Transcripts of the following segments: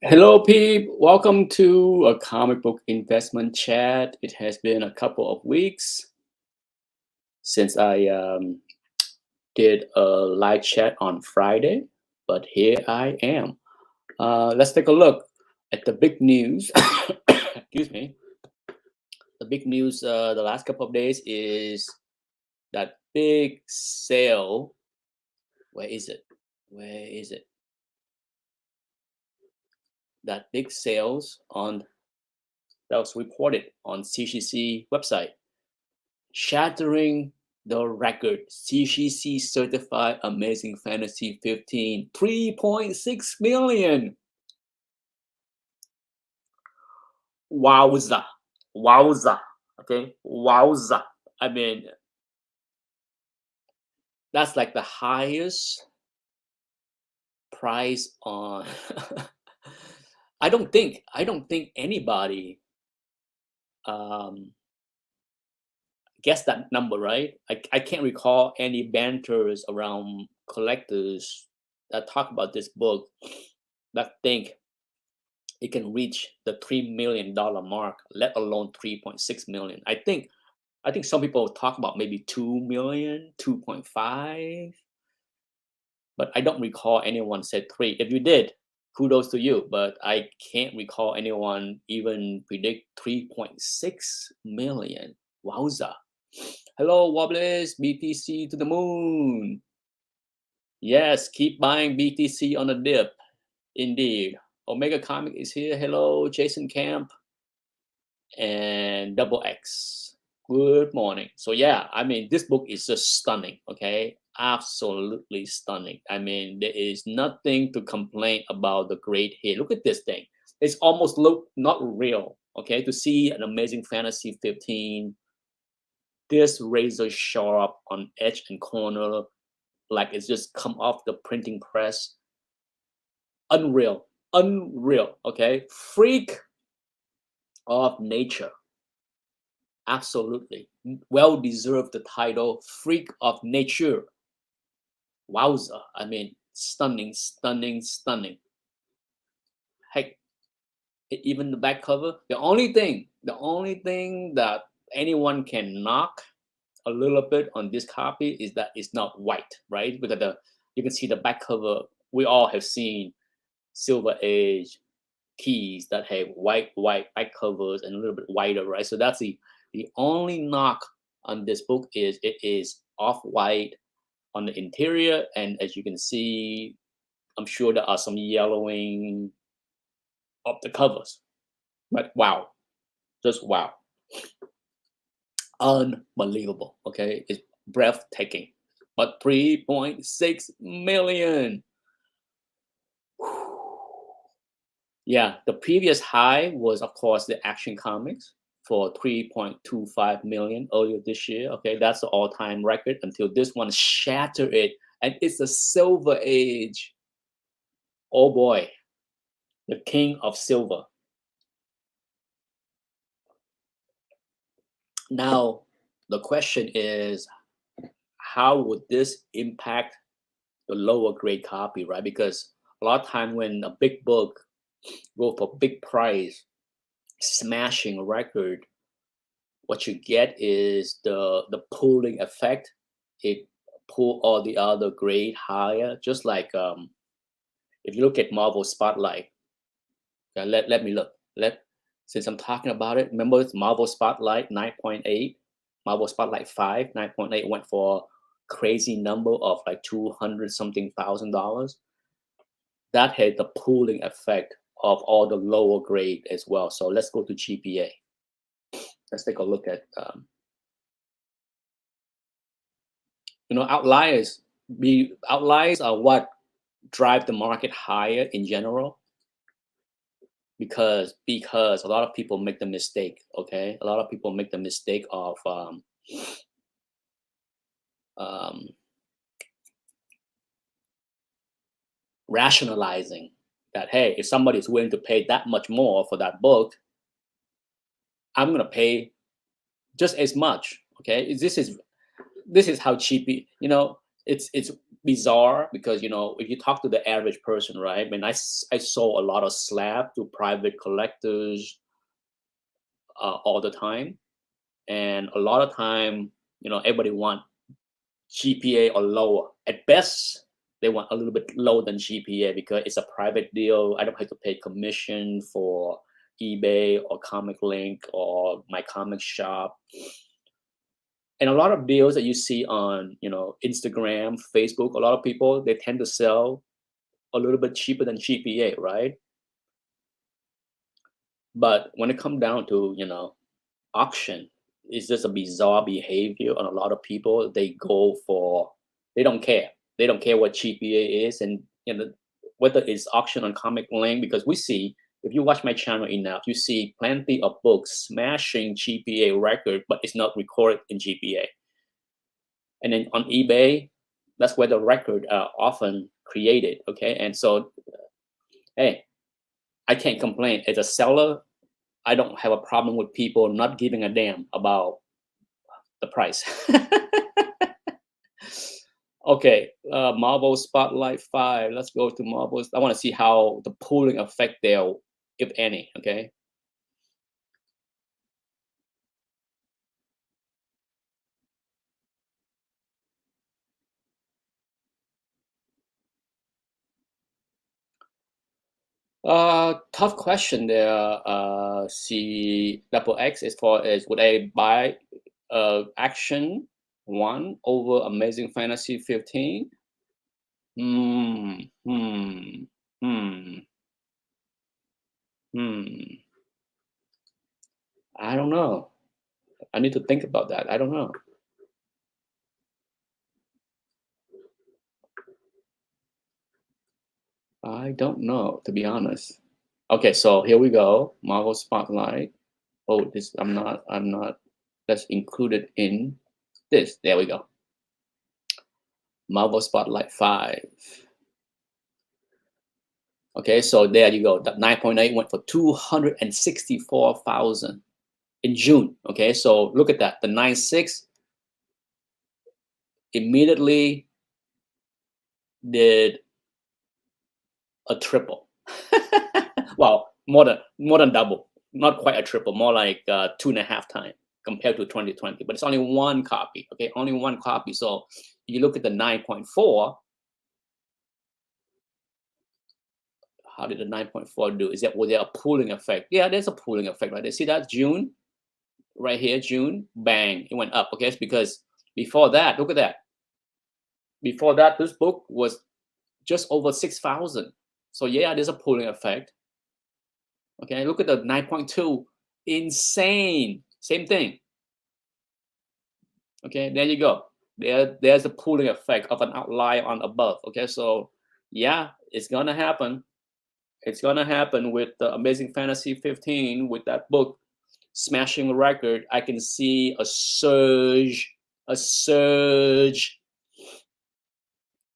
Hello, Pete. Welcome to a comic book investment chat. It has been a couple of weeks since I did a live chat on Friday, but here I am. Let's take a look at the big news. Excuse me. The big news the last couple of days is that big sale. Where is it? Where is it? That big sales on that was reported on CCC website, shattering the record. CCC certified Amazing Fantasy 15, 3.6 million. Wowza. Wowza. Okay. Wowza. I mean, that's like the highest price on I don't think anybody um guess that number, right? I can't recall any banters around collectors that talk about this book that think it can reach the $3 million mark, let alone 3.6 million. I think some people talk about maybe 2 million, 2.5, but I don't recall anyone said three. If you did, kudos to you, but I can't recall anyone even predict 3.6 million. Wowza. Hello, Wobblies, BTC to the moon. Yes, keep buying BTC on a dip. Indeed. Omega Comic is here. Hello, Jason Camp and Double X. Good morning. So yeah, I mean, this book is just stunning. Okay, absolutely stunning. I mean, there is nothing to complain about the great hit. Look at this thing. It's almost look not real. Okay, to see an Amazing Fantasy 15, this razor sharp on edge and corner, like it's just come off the printing press. Unreal, unreal. Okay, freak of nature. Absolutely. Well deserved the title Freak of Nature. Wowza. I mean, stunning, stunning, stunning. Heck, even the back cover. The only thing that anyone can knock a little bit on this copy is that it's not white, right? Because you can see the back cover. We all have seen Silver Age keys that have white back covers and a little bit whiter, right? So that's the only knock on this book is it is off white on the interior, and as you can see, I'm sure there are some yellowing of the covers. But wow, just wow, unbelievable. Okay, it's breathtaking. But 3.6 million. Yeah, the previous high was, of course, the Action Comics for 3.25 million earlier this year. Okay, that's the all-time record until this one shattered it, and it's a Silver Age. Oh boy, the king of silver. Now, the question is, how would this impact the lower grade copy, right? Because a lot of time when a big book go for big price, smashing a record, what you get is the pulling effect. It pull all the other grade higher, just like if you look at Marvel Spotlight. Let me look. Since I'm talking about it, remember it's Marvel Spotlight 9.8, Marvel Spotlight 5 9.8 went for crazy number of like 200 something $1,000. That had the pooling effect of all the lower grade as well. So let's go to GPA. Let's take a look at outliers. Outliers are what drive the market higher in general, because a lot of people make the mistake. Okay, a lot of people make the mistake of um, rationalizing that, hey, if somebody is willing to pay that much more for that book, I'm gonna pay just as much. Okay, this is how cheap it's bizarre because if you talk to the average person, right? I mean, I sold a lot of slab to private collectors all the time, and a lot of time, everybody want GPA or lower. At best, they want a little bit lower than GPA because it's a private deal. I don't have to pay commission for eBay or Comic Link or my comic shop. And a lot of deals that you see on, Instagram, Facebook, a lot of people, they tend to sell a little bit cheaper than GPA, right? But when it comes down to, auction, it's just a bizarre behavior on a lot of people. They don't care. They don't care what GPA is, and whether it's auction on Comic Link, because we see, if you watch my channel enough, you see plenty of books smashing GPA record, but it's not recorded in GPA. And then on eBay, that's where the record are often created. Okay, and so, hey, I can't complain. As a seller, I don't have a problem with people not giving a damn about the price. Okay, Marvel Spotlight 5. Let's go to Marvels. I want to see how the pooling effect there, if any. Okay. Tough question there. C double X as far as would I buy Action 1 over Amazing Fantasy 15? Hmm. Hmm. Hmm. Hmm. I don't know. I need to think about that. I don't know. I don't know, to be honest. Okay, so here we go. Marvel Spotlight. Oh, this I'm not that's included in this. There we go. Marvel Spotlight 5. Okay, so there you go. That 9.8 went for 264,000 in June. Okay, so look at that. The 9.6 immediately did a triple. Well, more than double. Not quite a triple, more like 2.5 times compared to 2020. But it's only one copy. Okay, only one copy. So you look at the 9.4. How did the 9.4 do? Was there a pooling effect? Yeah, there's a pooling effect right there. See that June, right here, June, bang, it went up. Okay, it's because before that, look at that. Before that, this book was just over 6,000. So yeah, there's a pooling effect. Okay, look at the 9.2, insane, same thing. Okay, there you go. There's a pooling effect of an outlier on above. Okay, so yeah, it's gonna happen. It's gonna happen with the Amazing Fantasy 15 with that book smashing the record. I can see a surge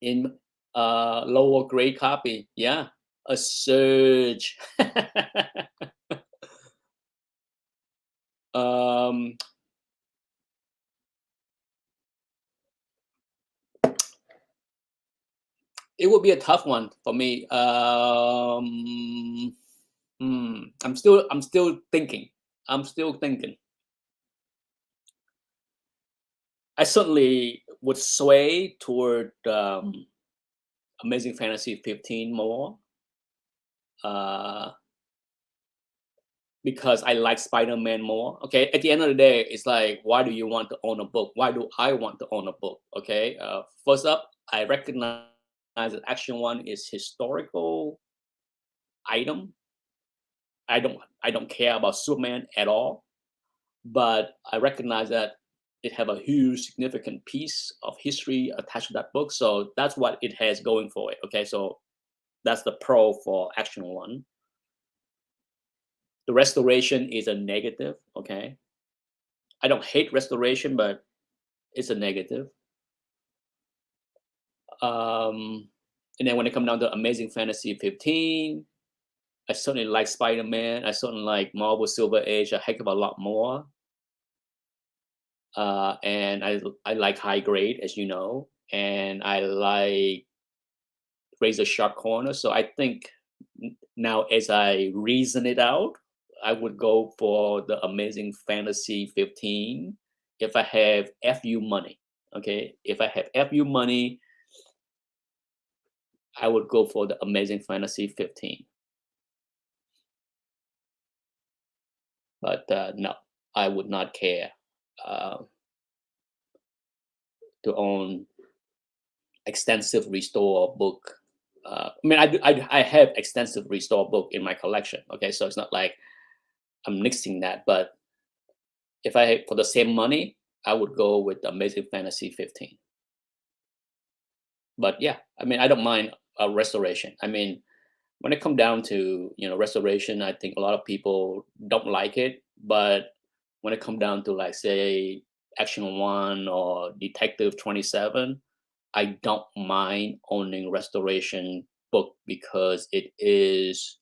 in lower grade copy. Yeah, a surge. um, it would be a tough one for me. I'm still thinking. I'm still thinking. I certainly would sway toward Amazing Fantasy 15 more. Because I like Spider-Man more. Okay, at the end of the day, it's like, why do you want to own a book? Why do I want to own a book? Okay, first up, I recognize that Action One is historical item. I don't care about Superman at all, but I recognize that it have a huge significant piece of history attached to that book. So that's what it has going for it. Okay, so that's the pro for Action One. The restoration is a negative. Okay, I don't hate restoration, but it's a negative. And then when it comes down to Amazing Fantasy 15, I certainly like Spider-Man. I certainly like Marvel Silver Age a heck of a lot more. And I like high grade, as you know. and I like Razor Sharp Corner. So I think now, as I reason it out, I would go for the Amazing Fantasy 15 if I have FU money. Okay, if I have FU money, I would go for the Amazing Fantasy 15. But no, I would not care uh, to own extensive restore book. I mean, I have extensive restore book in my collection. Okay, so it's not like I'm nixing that. But if I for the same money, I would go with the Amazing Fantasy 15. But yeah, I mean, I don't mind a restoration. I mean, when it come down to restoration, I think a lot of people don't like it. But when it come down to, like, say, Action One or Detective 27, I don't mind owning restoration book because it is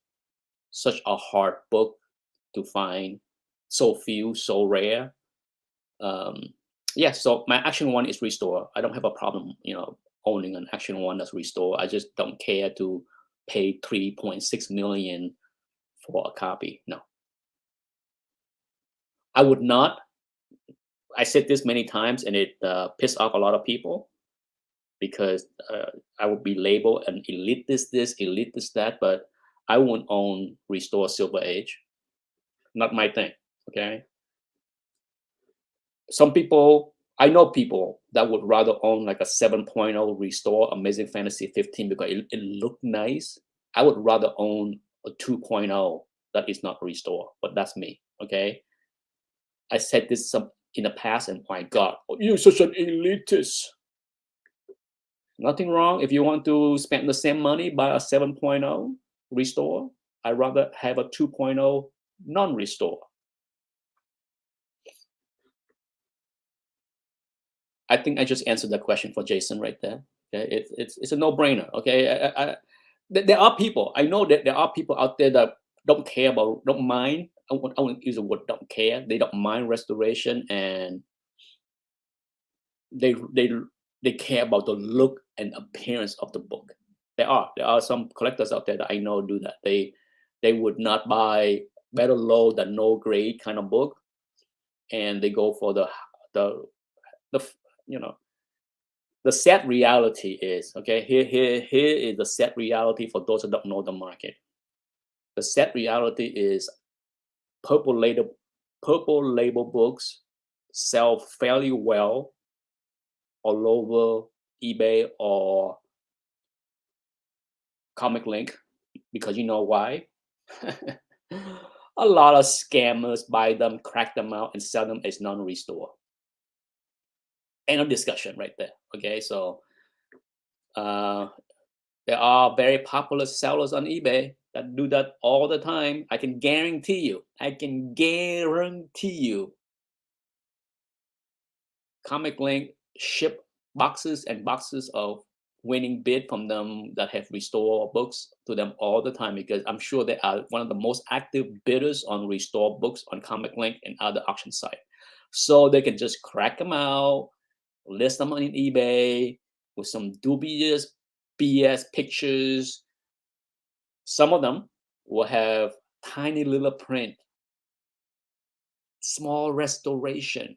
such a hard book to find, so few, so rare. Um, yeah, so my Action One is restore. I don't have a problem, owning an Action One that's restore. I just don't care to pay 3.6 million for a copy. No, I would not. I said this many times, and it pissed off a lot of people because I would be labeled an elitist this, elitist that, but I won't own Restore Silver Age. Not my thing. Okay. Some people, I know people that would rather own like a 7.0 Restore Amazing Fantasy 15 because it looked nice. I would rather own a 2.0 that is not Restore, but that's me. Okay. I said this some in the past, and my God, you're such an elitist. Nothing wrong if you want to spend the same money buy a 7.0 Restore. I'd rather have a 2.0 non-Restore. I think I just answered that question for Jason right there. Okay, it's a no-brainer. Okay, there are people, I know that there are people out there that don't care about, don't mind. I won't use the word don't care. They don't mind restoration, and they they they care about the look and appearance of the book. There are some collectors out there that I know do that. They would not buy better low than no grade kind of book, and they go for the the f- you know the sad reality is, okay, here is the sad reality for those who don't know the market. The sad reality is purple label books sell fairly well all over eBay or Comic Link, because you know why? A lot of scammers buy them, crack them out, and sell them as non-restore. End of discussion right there. Okay, so uh, there are very popular sellers on eBay that do that all the time. I can guarantee you. I can guarantee you. Comic Link ship boxes and boxes of winning bid from them that have restore books to them all the time, because I'm sure they are one of the most active bidders on restore books on Comic Link and other auction site. So they can just crack them out, list them on eBay with some dubious BS pictures. Some of them will have tiny little print, small restoration.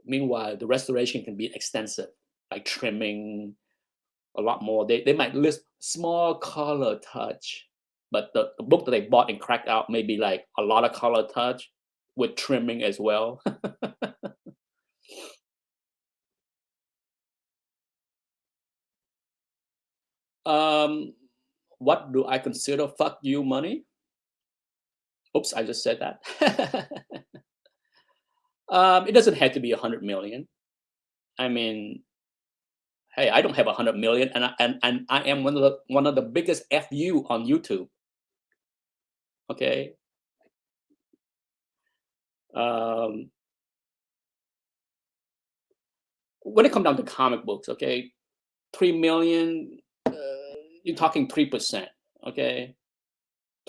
Meanwhile, the restoration can be extensive, like trimming a lot more. They might list small color touch, but the book that they bought and cracked out may be like a lot of color touch with trimming as well. um, what do I consider fuck you money? Oops, I just said that. It doesn't have to be 100 million. I mean, hey, I don't have 100 million, and I am one of the biggest fu on YouTube. Okay, um, when it comes down to comic books, okay, 3 million, you're talking 3%. Okay,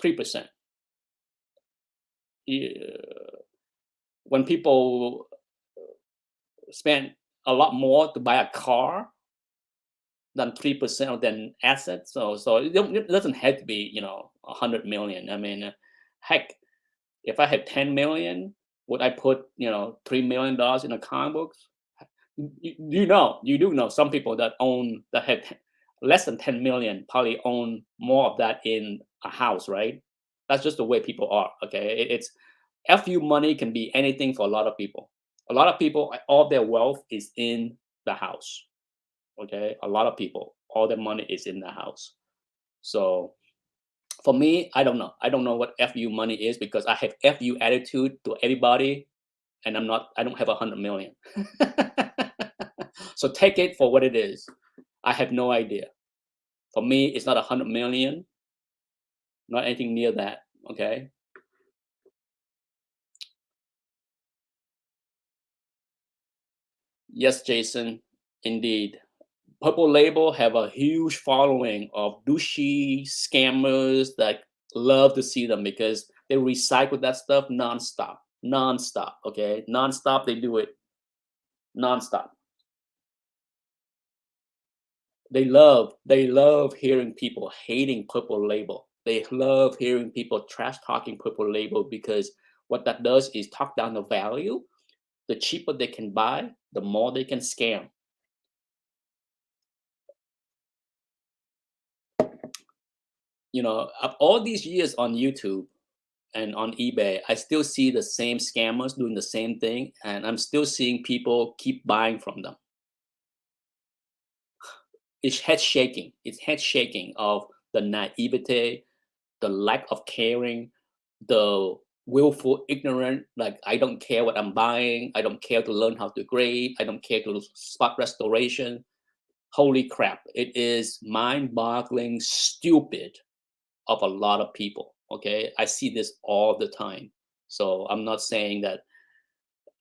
3%. When people spend a lot more to buy a car than 3% of their assets. So it doesn't have to be 100 million. I mean, heck, if I had 10 million, would I put $3 million in a comic books? You do know some people that have less than 10 million probably own more of that in a house, right? That's just the way people are. Okay, it's fu money can be anything for a lot of people. A lot of people, all their wealth is in the house. Okay, a lot of people, all their money is in the house. So for me, I don't know. I don't know what fu money is because I have fu attitude to everybody, and I don't have 100 million. So take it for what it is. I have no idea. For me, it's not 100 million, not anything near that. Okay. Yes, Jason, indeed. Purple Label have a huge following of douchey scammers that love to see them because they recycle that stuff nonstop, nonstop. Okay, nonstop. They do it nonstop. They love hearing people hating Purple Label. They love hearing people trash talking Purple Label because what that does is talk down the value. The cheaper they can buy, the more they can scam. Of all these years on YouTube and on eBay, I still see the same scammers doing the same thing, and I'm still seeing people keep buying from them. It's head shaking. It's head shaking of the naivete, the lack of caring, the willful ignorant. Like I don't care what I'm buying. I don't care to learn how to grade. I don't care to spot restoration. Holy crap! It is mind-boggling, stupid of a lot of people. Okay, I see this all the time. So I'm not saying that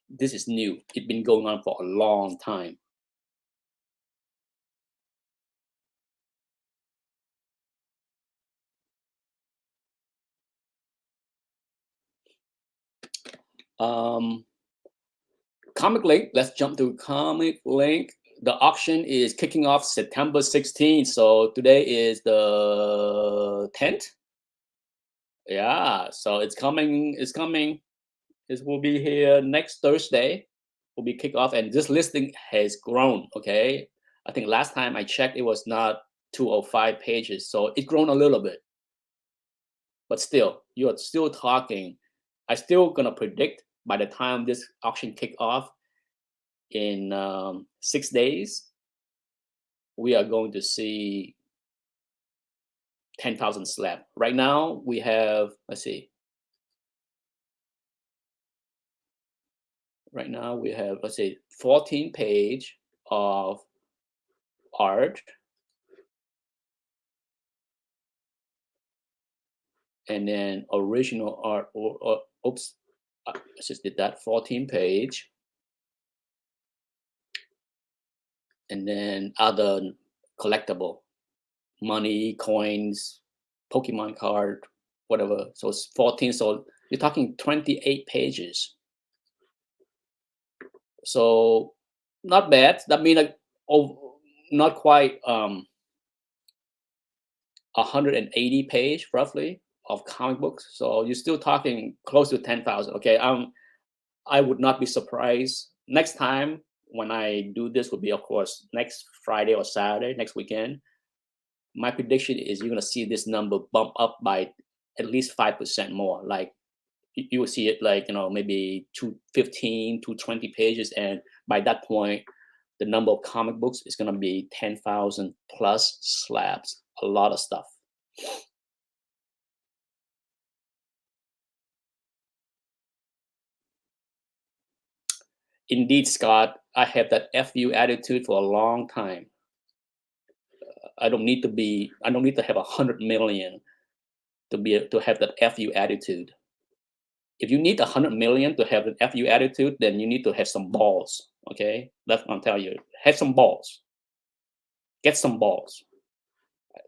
this is new. It's been going on for a long time. Um, Comic Link. Let's jump to Comic Link. The auction is kicking off September 16th. So today is the 10th. Yeah, so it's coming. It's coming. It will be here next Thursday. Will be kick off, and this listing has grown. Okay, I think last time I checked, it was not 205 pages, so it's grown a little bit. But still, you are still talking. I still gonna predict by the time this auction kick off in 6 days, we are going to see 10,000 slab. Right now, we have, let's see. Right now, we have, let's say, 14 page of art. And then original art, or oops, I just did that, 14 page. And then other collectible, money, coins, Pokemon card, whatever. So it's 14. So you're talking 28 pages. So not bad. That means like, oh, not quite 180 page roughly of comic books. So you're still talking close to 10,000. Okay, I would not be surprised. Next time when I do this will be, of course, next Friday or Saturday, next weekend. My prediction is you're gonna see this number bump up by at least 5% more. Like you will see it like maybe 215, 220 pages, and by that point, the number of comic books is gonna be 10,000 plus slabs. A lot of stuff. Indeed, Scott, I have that FU attitude for a long time. I don't need to be. I don't need to have 100 million to have that FU attitude. If you need 100 million to have an FU attitude, then you need to have some balls. Okay, that's what I'm telling you. Have some balls. Get some balls.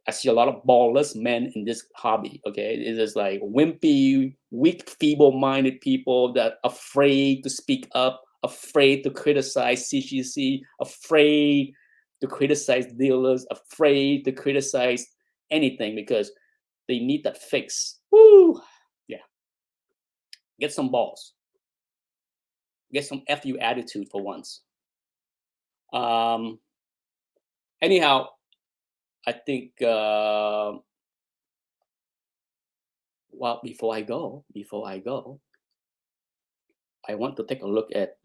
I see a lot of ballless men in this hobby. Okay, it is like wimpy, weak, feeble-minded people that are afraid to speak up, afraid to criticize CGC, afraid to criticize dealers, afraid to criticize anything because they need that fix. Woo! Yeah. Get some balls. Get some FU attitude for once. Anyhow, I think well, before I go, I want to take a look at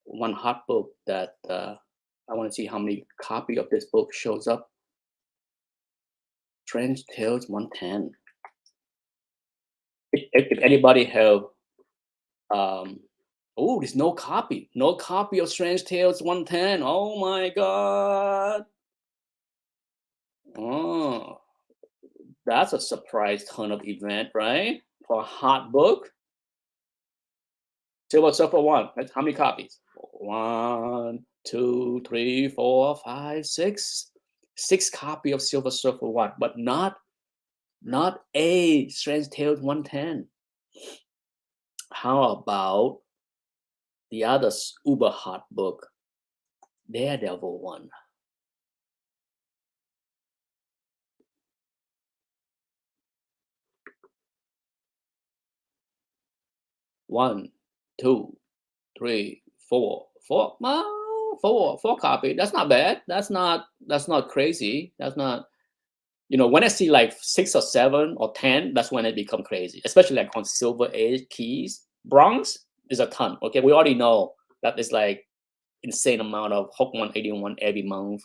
one hot book that I want to see how many copy of this book shows up. Strange Tales 110. If anybody have oh, there's no copy of Strange Tales 110. Oh my god. Oh, that's a surprise ton of event, right? For a hot book. Silver Surfer 1. That's how many copies? 1, 2, 3, 4, 5, 6. 6 copy of Silver Surfer 1, but not a Strange Tales 110. How about the other uber hot book, Daredevil 1? One, two, three, four. Well, four copy. That's not bad. That's not crazy. That's not, when I see like 6 or 7 or 10, that's when it become crazy. Especially like on Silver Age keys. Bronze is a ton. Okay, we already know that is like insane amount of Hulk 181 every month.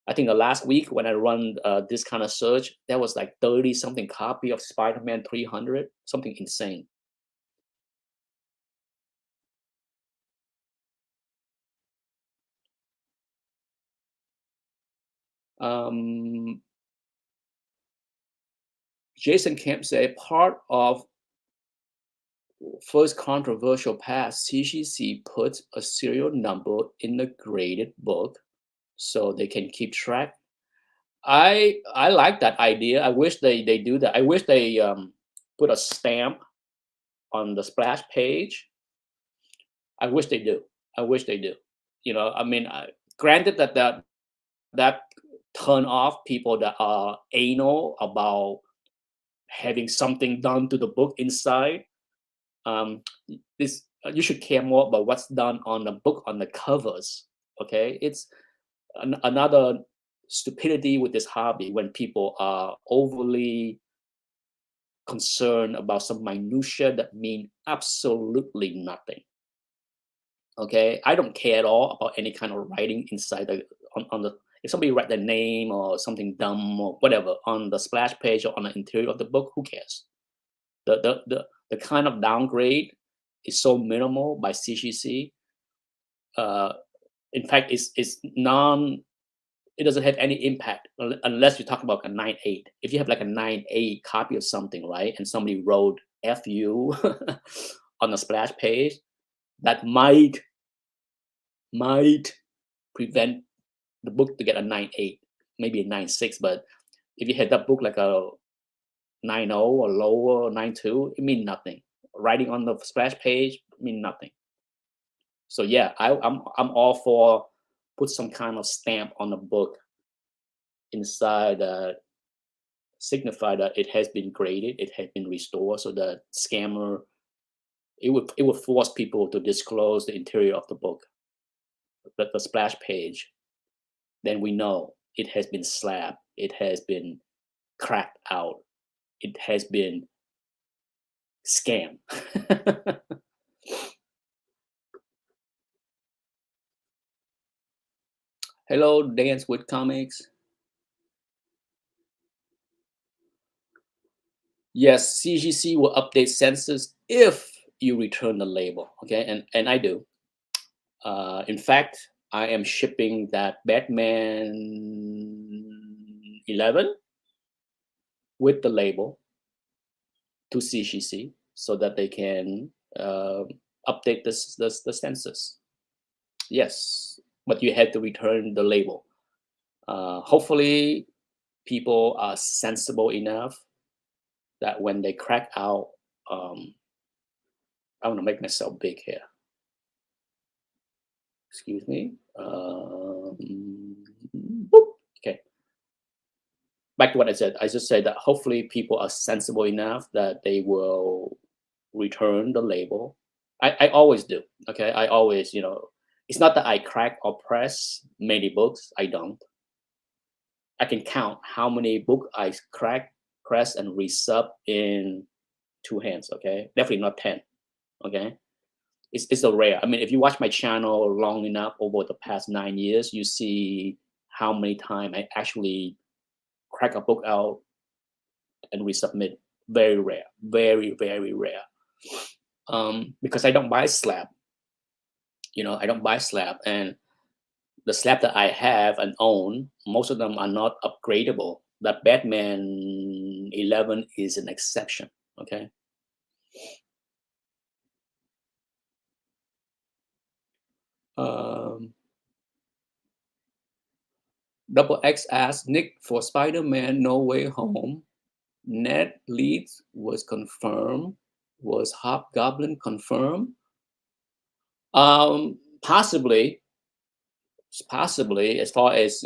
I think the last week when I run this kind of search, there was like 30 something copy of Spider-Man 300, something insane. Jason Kemp said part of first controversial pass, CGC puts a serial number in the graded book so they can keep track. I like that idea. I wish they do that. I wish they put a stamp on the splash page. I wish they do. I mean, granted that turn off people that are anal about having something done to the book inside. This you should care more about what's done on the book on the covers. Okay, it's another stupidity with this hobby when people are overly concerned about some minutia that mean absolutely nothing. Okay, I don't care at all about any kind of writing inside on the, if somebody write their name or something dumb or whatever on the splash page or on the interior of the book, who cares? The kind of downgrade is so minimal by CGC. In fact, it's non. It doesn't have any impact unless you talk about a 9.8. If you have like a 9.8 copy of something, right, and somebody wrote "fu" on the splash page, that might prevent the book to get a 9.8, maybe a 9.6. But if you had that book like a 9.0 or lower, 9.2, it means nothing. Writing on the splash page mean nothing. So yeah, I'm all for put some kind of stamp on the book inside signify that it has been graded, it has been restored, so the scammer, it would force people to disclose the interior of the book, the splash page. Then we know it has been slabbed, it has been cracked out, it has been scammed. Hello, Dance with Comics. Yes, CGC will update census if you return the label. Okay, and I do. In fact, I am shipping that Batman 11 with the label to CGC so that they can update the census. Yes, but you had to return the label. Hopefully, people are sensible enough that when they crack out, I want to make myself big here. excuse me. Boop. Okay. Back to what I said. I just said that hopefully people are sensible enough that they will return the label. I always do. Okay. I always, it's not that I crack or press many books. I don't. I can count how many book I crack, press, and resub in two hands. Okay. Definitely not 10. Okay. It's a rare. I mean, if you watch my channel long enough over the past 9 years, you see how many times I actually crack a book out and resubmit. Very rare, very, very rare. Because I don't buy slab. I don't buy slab, and the slab that I have and own, most of them are not upgradable. That Batman 11 is an exception. Okay. Um, Double X asked Nick for Spider-Man No Way Home. Ned Leeds was confirmed. Was Hobgoblin confirmed? Possibly, possibly. As far as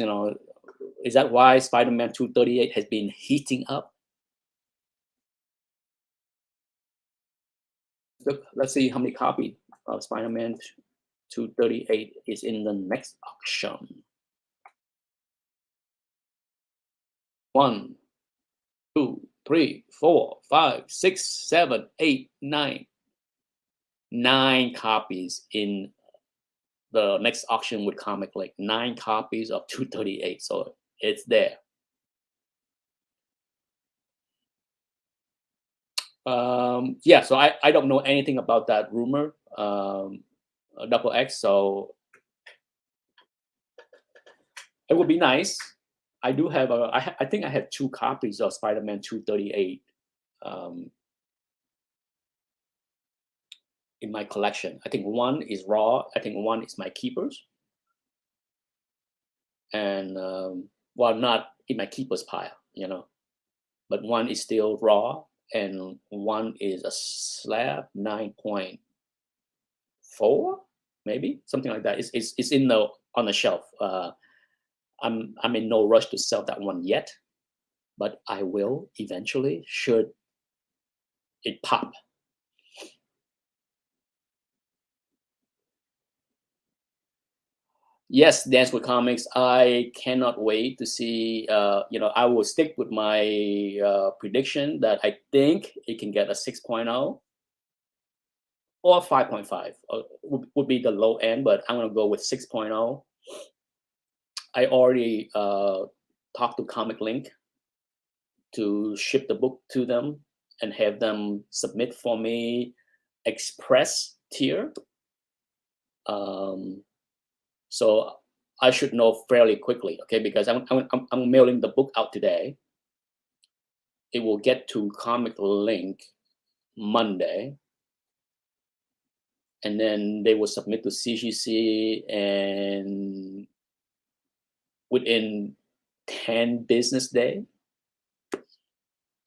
is that why Spider-Man 238 has been heating up? Look, let's see how many copies of Spider-Man 238 is in the next auction. 1, 2, 3, 4, 5, 6, 7, 8, 9. 9 copies in the next auction with Comic Link. 9 copies of 238. So it's there. Yeah, so I don't know anything about that rumor, Double X. So it would be nice. I do have I think I have 2 copies of Spider-Man 238 in my collection. I think one is raw. I think one is my keepers, and well, not in my keepers pile, but one is still raw, and one is a slab 9.4, maybe something like that. It's in the on the shelf. I'm in no rush to sell that one yet, but I will eventually should it pop. Yes, Dance with Comics. I cannot wait to see. I will stick with my prediction that I think it can get a 6.0 or 5.5. Would be the low end, but I'm gonna go with 6.0. I already talked to Comic Link to ship the book to them and have them submit for me express tier. So I should know fairly quickly, okay? Because I'm mailing the book out today. It will get to Comic Link Monday, and then they will submit to CGC, and within 10 business days,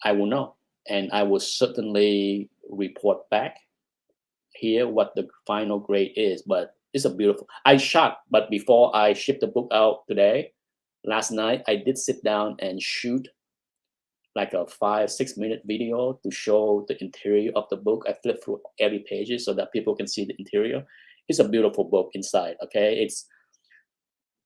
I will know, and I will certainly report back here what the final grade is. But it's a beautiful. I shot, but before I ship the book out today, last night I did sit down and shoot like a 5-6 minute video to show the interior of the book. I flip through every pages so that people can see the interior. It's a beautiful book inside. Okay,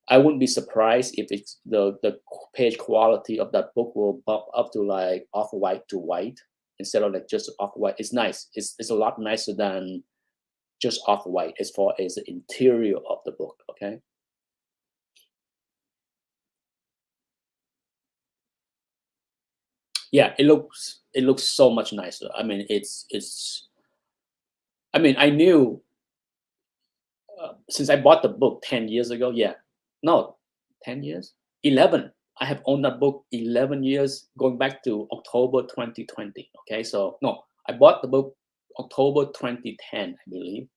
I wouldn't be surprised if it's the page quality of that book will bump up to like off-white to white instead of like just off-white. It's nice. It's a lot nicer than just off-white as far as the interior of the book. Okay. Yeah, it looks so much nicer. I mean, I knew since I bought the book 10 years ago. Yeah, no, 10 years, 11. I have owned that book 11 years, going back to October 2020. Okay, so no, I bought the book October 2010, I believe.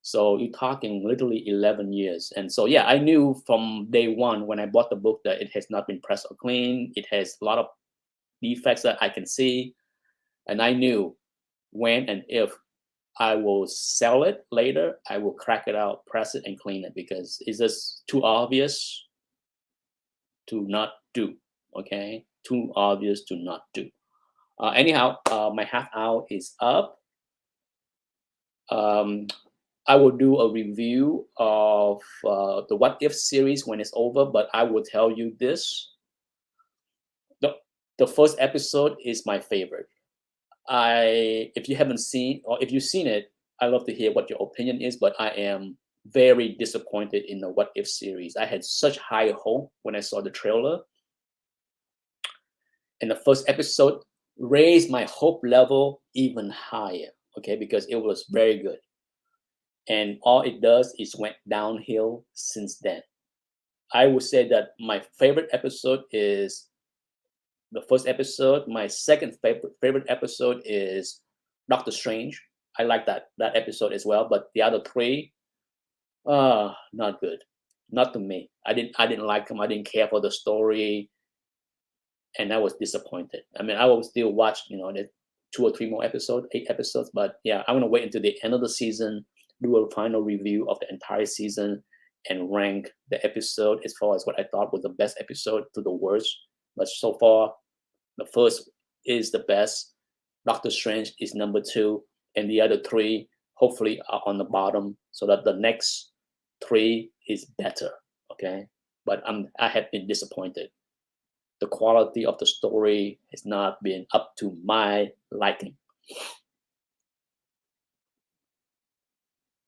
So you're talking literally 11 years. And so, yeah, I knew from day one when I bought the book that it has not been pressed or cleaned. It has a lot of defects that I can see. And I knew when and if I will sell it later. I will crack it out, press it, and clean it because it's just too obvious to not do. Okay, too obvious to not do. Anyhow, my half hour is up. Um, I will do a review of the What If series when it's over, but I will tell you this: the the first episode is my favorite. If you haven't seen or if you've seen it, I love to hear what your opinion is. But I am very disappointed in the What If series. I had such high hope when I saw the trailer, and the first episode raised my hope level even higher. Okay, because it was very good, and all it does is went downhill since then. I would say that my favorite episode is the first episode. My second favorite episode is Doctor Strange. I like that episode as well. But the other three, not good. Not to me. I didn't like them. I didn't care for the story, and I was disappointed. I mean, I will still watch, the 2 or 3 more episodes, 8 episodes. But yeah, I want to wait until the end of the season, do a final review of the entire season, and rank the episode as far as what I thought was the best episode to the worst. But so far, the first is the best. Doctor Strange is number 2, and the other 3 hopefully are on the bottom, so that the next 3 is better. Okay, but I have been disappointed. The quality of the story has not been up to my liking.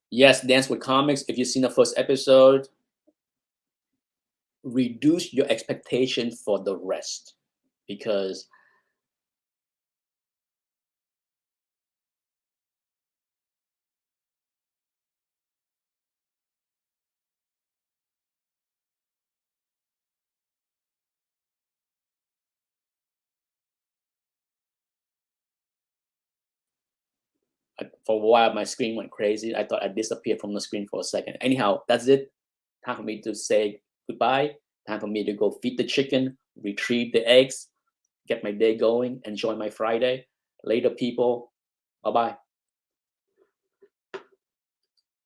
Yes, Dance with Comics. If you've seen the first episode, reduce your expectation for the rest, because for a while my screen went crazy. I thought I disappeared from the screen for a second. Anyhow, that's it. Time for me to say goodbye. Time for me to go feed the chicken, retrieve the eggs, get my day going, enjoy my Friday. Later, people. Bye bye.